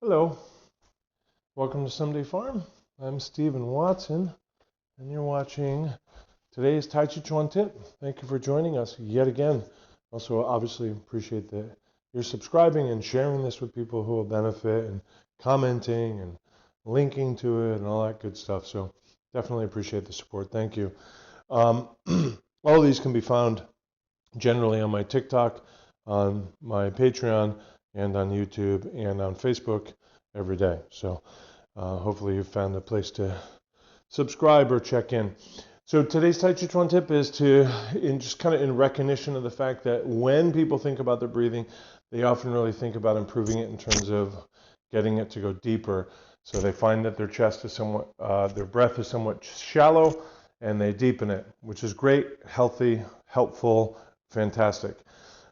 Hello, welcome to Someday Farm. I'm Stephen Watson, and you're watching today's Tàijíquán Tip. Thank you for joining us yet again. Also, obviously, appreciate that you're subscribing and sharing this with people who will benefit, and commenting and linking to it and all that good stuff. So, definitely appreciate the support. Thank you. All of these can be found generally on my TikTok, on my Patreon, and on YouTube and on Facebook every day. So hopefully you've found a place to subscribe or check in. So today's Tàijíquán tip is in recognition of the fact that when people think about their breathing, they often really think about improving it in terms of getting it to go deeper. So they find that their breath is somewhat shallow, and they deepen it, which is great, healthy, helpful, fantastic.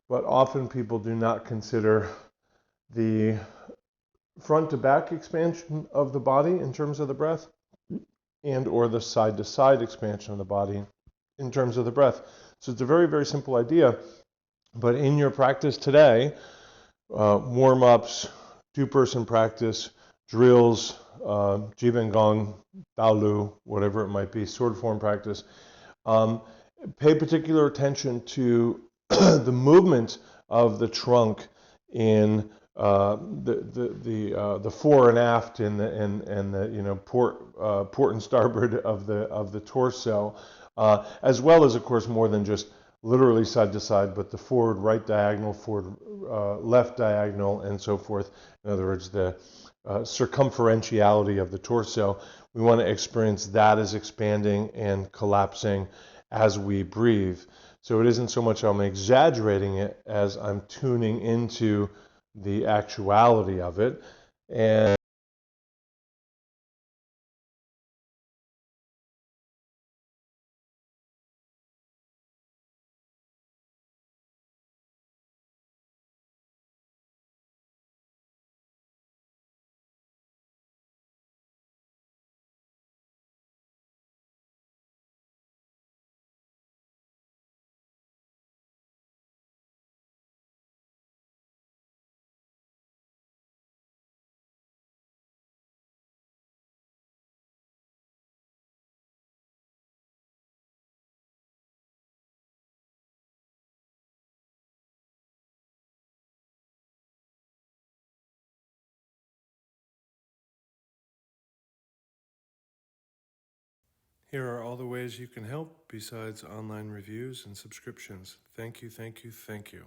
But often people do not consider the front to back expansion of the body in terms of the breath, and or the side to side expansion of the body in terms of the breath. So it's a very, very simple idea. But in your practice today, warm-ups, two-person practice, drills, Jiben Gong, Daolu, whatever it might be, sword form practice, pay particular attention to the movement of the trunk in the fore and aft and the port and starboard of the torso, as well as, of course, more than just literally side to side, but the forward right diagonal, forward left diagonal, and so forth. In other words, the circumferentiality of the torso. We want to experience that as expanding and collapsing as we breathe. So it isn't so much I'm exaggerating it as I'm tuning into the actuality of it. And here are all the ways you can help besides online reviews and subscriptions. Thank you, thank you, thank you.